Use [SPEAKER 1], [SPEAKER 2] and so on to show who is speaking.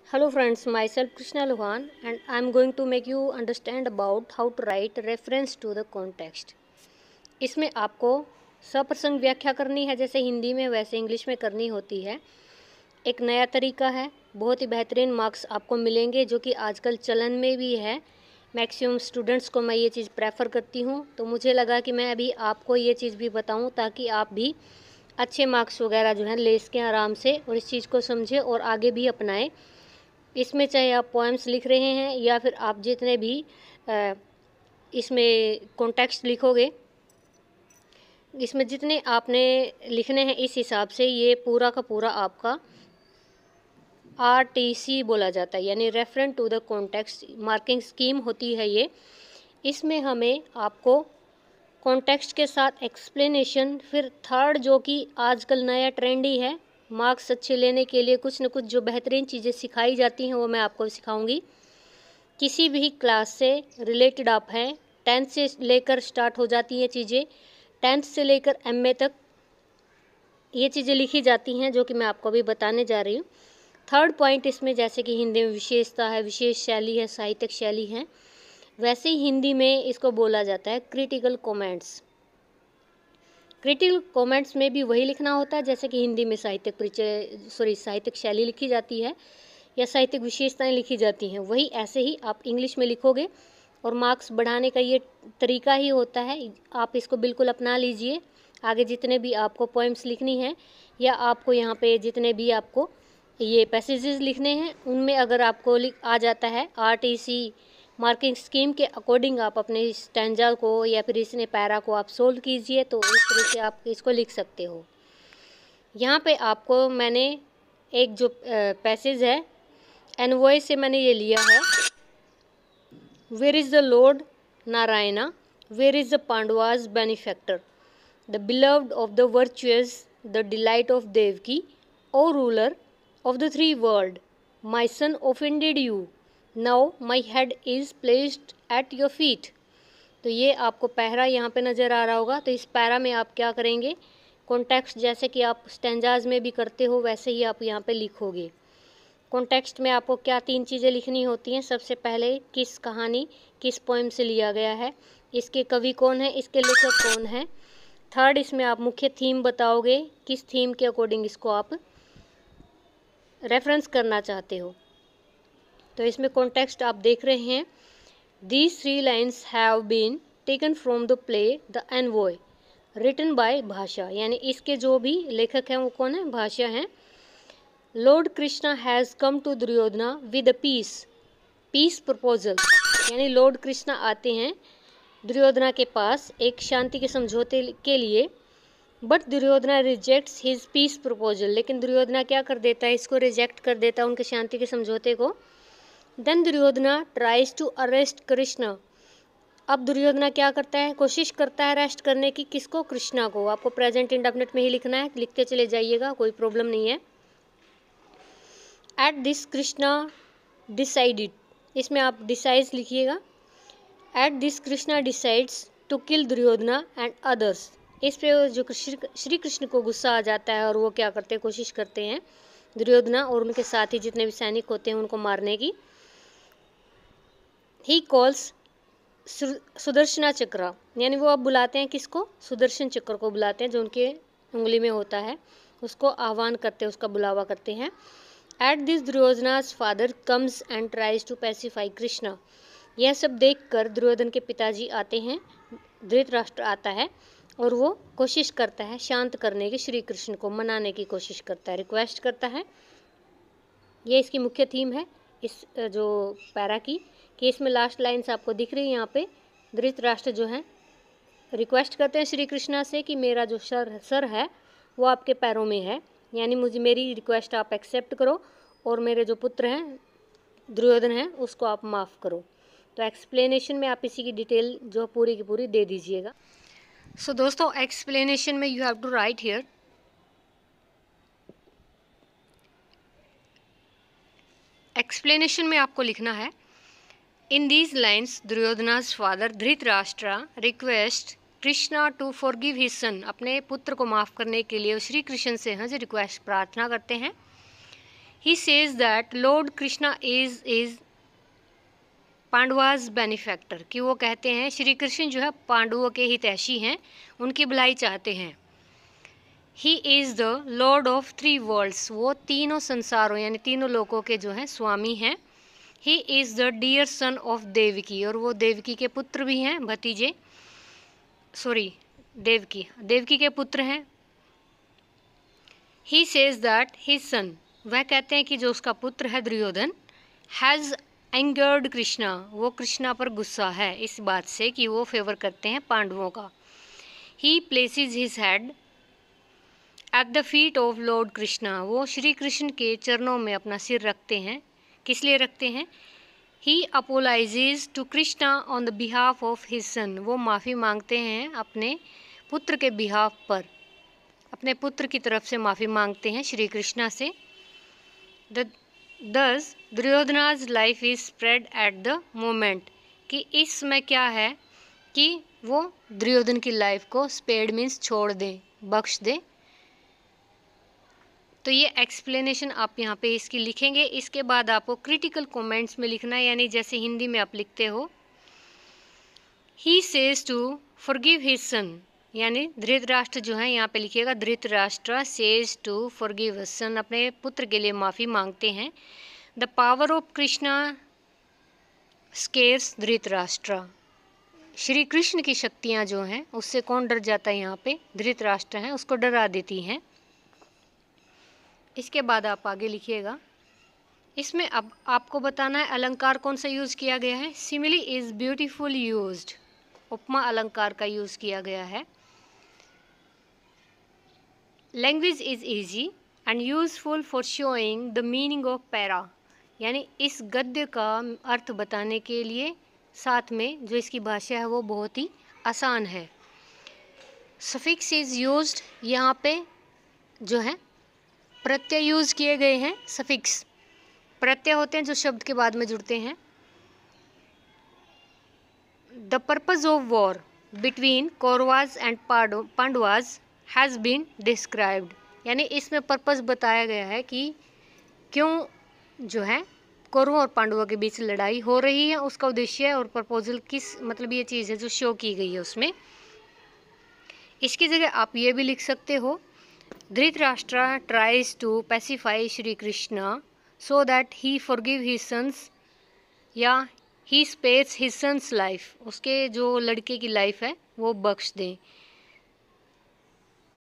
[SPEAKER 1] Hello friends, myself Krishna Luhan and I am going to make you understand about how to write reference to the context. इसमें आपको सप्रसंग व्याख्या करनी है, जैसे हिंदी में वैसे इंग्लिश में करनी होती है। एक नया तरीका है, बहुत ही बेहतरीन मार्क्स आपको मिलेंगे जो कि आजकल चलन में भी है। मैक्सिमम स्टूडेंट्स को मैं ये चीज़ प्रेफर करती हूँ, तो मुझे लगा कि मैं अभी आपको ये चीज़ भी बताऊँ ताकि आप भी अच्छे मार्क्स वगैरह जो हैं ले सकें आराम से और इस चीज़ को समझें और आगे भी अपनाएं। इसमें चाहे आप पोएम्स लिख रहे हैं या फिर आप जितने भी इसमें कॉन्टेक्स्ट लिखोगे, इसमें जितने आपने लिखने हैं इस हिसाब से ये पूरा का पूरा आपका RTC बोला जाता है, यानी reference to the context marking scheme होती है ये। इसमें हमें आपको कॉन्टेक्स्ट के साथ एक्सप्लेनेशन, फिर थर्ड जो कि आजकल नया ट्रेंडी है, मार्क्स अच्छे लेने के लिए कुछ न कुछ जो बेहतरीन चीज़ें सिखाई जाती हैं वो मैं आपको सिखाऊंगी। किसी भी क्लास से रिलेटेड आप हैं, 10th से लेकर स्टार्ट हो जाती हैं चीज़ें, 10th से लेकर MA तक ये चीज़ें लिखी जाती हैं जो कि मैं आपको अभी बताने जा रही हूँ। थर्ड पॉइंट इसमें जैसे कि हिंदी में विशेषता है, विशेष शैली है, साहित्यिक शैली है, वैसे ही हिंदी में इसको बोला जाता है क्रिटिकल कमेंट्स। क्रिटिकल कमेंट्स में भी वही लिखना होता है जैसे कि हिंदी में साहित्यिक शैली लिखी जाती है या साहित्यिक विशेषताएं लिखी जाती हैं, वही ऐसे ही आप इंग्लिश में लिखोगे और मार्क्स बढ़ाने का ये तरीका ही होता है। आप इसको बिल्कुल अपना लीजिए। आगे जितने भी आपको पोएम्स लिखनी है या आपको यहाँ पे जितने भी आपको ये पैसेजेस लिखने हैं, उनमें अगर आपको आ जाता है RTC मार्किंग स्कीम के अकॉर्डिंग आप अपने स्टैंजा को या फिर इसने पैरा को आप सोल्व कीजिए, तो इस तरह से आप इसको लिख सकते हो। यहाँ पे आपको मैंने एक जो पैसेज है एनवॉय से मैंने ये लिया है। Where is the lord Narayana, where is the Pandavas benefactor, the beloved of the virtuous, the delight of Devaki, O ruler of the three world, my son offended you, now my head is placed at your feet. तो ये आपको para यहाँ पे नज़र आ रहा होगा। तो इस पैरा में आप क्या करेंगे, कॉन्टेक्स्ट जैसे कि आप स्टैंजाज में भी करते हो वैसे ही आप यहाँ पे लिखोगे। कॉन्टेक्स्ट में आपको क्या 3 चीज़ें लिखनी होती हैं। सबसे पहले किस कहानी, किस पोएम से लिया गया है, इसके कवि कौन है, इसके लेखक कौन है। थर्ड, इसमें आप मुख्य थीम बताओगे, किस थीम के अकॉर्डिंग इसको आप रेफरेंस करना चाहते हो। तो इसमें कॉन्टेक्स्ट आप देख रहे हैं। These 3 lines have been taken from the play the envoy written by Bhasa, यानी इसके जो भी लेखक हैं वो कौन है, भाषा हैं। Lord Krishna has come to Duryodhana with a peace proposal, यानी लॉर्ड कृष्णा आते हैं दुर्योधना के पास एक शांति के समझौते के लिए। But Duryodhana rejects his peace proposal, लेकिन दुर्योधना क्या कर देता है, इसको रिजेक्ट कर देता है, उनके शांति के समझौते को। Then Duryodhana tries to arrest Krishna, अब दुर्योधना क्या करता है, कोशिश करता है अरेस्ट करने की, किसको, कृष्णा को। आपको प्रेजेंट इंडेफिनिट में ही लिखना है, लिखते चले जाइएगा, कोई प्रॉब्लम नहीं है। एट दिस कृष्णा डिसाइडेड, इसमें आप डिसाइड्स लिखिएगा। At this Krishna decides to kill Duryodhana and others, इस पे जो श्री कृष्ण को गुस्सा आ जाता है और वो क्या करते हैं, कोशिश करते हैं दुर्योधना और उनके साथी जितने भी सैनिक होते हैं उनको मारने की। ही कॉल्स सुदर्शना चक्र, यानी वो अब बुलाते हैं किसको, सुदर्शन चक्र को बुलाते हैं, जो उनके उंगली में होता है, उसको आह्वान करते हैं, उसका बुलावा करते हैं। At this Duryodhana's father comes and tries to pacify Krishna, यह सब देखकर दुर्योधन के पिताजी आते हैं, धृतराष्ट्र आता है और वो कोशिश करता है शांत करने की, श्री कृष्ण को मनाने की कोशिश करता है, रिक्वेस्ट करता है। ये इसकी मुख्य थीम है इस जो पैरा की, कि इसमें लास्ट लाइन्स आपको दिख रही है यहाँ पे। धृतराष्ट्र जो है रिक्वेस्ट करते हैं श्री कृष्णा से कि मेरा जो सर है वो आपके पैरों में है, यानी मेरी रिक्वेस्ट आप एक्सेप्ट करो और मेरे जो पुत्र हैं दुर्योधन हैं उसको आप माफ़ करो। तो एक्सप्लेनेशन में आप इसी की डिटेल जो पूरी की पूरी दे दीजिएगा। सो दोस्तों, एक्सप्लेनेशन में you have to write here, explanation में आपको लिखना है, in these lines Duryodhana's father Dhritarashtra request Krishna to forgive his son, अपने पुत्र को माफ़ करने के लिए श्री कृष्ण से हज रिक्वेस्ट प्रार्थना करते हैं। He says that lord Krishna is Pandavas benefactor, कि वो कहते हैं श्री कृष्ण जो है पांडवों के हितैषी हैं, उनकी भलाई चाहते हैं। He is the lord of 3 worlds, वो तीनों संसारों यानी तीनों लोकों के जो हैं स्वामी हैं। He is the dear son of Devaki, और वो देवकी के पुत्र भी हैं, भतीजे, सॉरी देवकी के पुत्र हैं। He says that his son, वह कहते हैं कि जो उसका पुत्र है दुर्योधन, हैज़ एंगर्ड कृष्णा, वो कृष्णा पर गुस्सा है इस बात से कि वो फेवर करते हैं पांडवों का। He places his head at the feet of lord Krishna, वो श्री कृष्ण के चरणों में अपना सिर रखते हैं। किस लिए रखते हैं? He apologises to Krishna on the behalf of his son, वो माफ़ी मांगते हैं अपने पुत्र के बिहाफ पर, अपने पुत्र की तरफ से माफ़ी मांगते हैं श्री कृष्णा से। Thus Duryodhana's life is spread at the moment, कि इस समय क्या है कि वो दुर्योधन की लाइफ को स्पेड मीन्स छोड़ दें, बख्श दें। तो ये एक्सप्लेनेशन आप यहाँ पे इसकी लिखेंगे। इसके बाद आपको क्रिटिकल कमेंट्स में लिखना है, यानी जैसे हिंदी में आप लिखते हो। He says to forgive his son, यानी धृतराष्ट्र जो है यहाँ पे लिखिएगा Dhritarashtra says to forgive his son, अपने पुत्र के लिए माफ़ी मांगते हैं। The power of Krishna scares Dhritarashtra, Shri Krishna की शक्तियाँ जो हैं उससे कौन डर जाता है? यहाँ पे धृतराष्ट्र हैं, उसको डरा देती हैं। इसके बाद आप आगे लिखिएगा। इसमें अब आपको बताना है अलंकार कौन सा यूज़ किया गया है। सिमिली इज़ ब्यूटीफुल यूज्ड, उपमा अलंकार का यूज़ किया गया है। Language is easy and useful for showing the meaning of para, यानी इस गद्य का अर्थ बताने के लिए साथ में जो इसकी भाषा है वो बहुत ही आसान है। सफिक्स इज़ यूज्ड, यहाँ पे जो है प्रत्यय यूज़ किए गए हैं। सफिक्स प्रत्यय होते हैं जो शब्द के बाद में जुड़ते हैं। The purpose of war between Kauravas and Pandavas has been described, यानी इसमें पर्पस बताया गया है कि क्यों जो है कौरवों और पांडवों के बीच लड़ाई हो रही है, उसका उद्देश्य और प्रपोजल किस, मतलब ये चीज़ है जो शो की गई है उसमें। इसकी जगह आप ये भी लिख सकते हो, Dhritarashtra tries to pacify Shri Krishna so that he forgive his sons, या he spares his sons life, उसके जो लड़के की लाइफ है वो बख्श दें।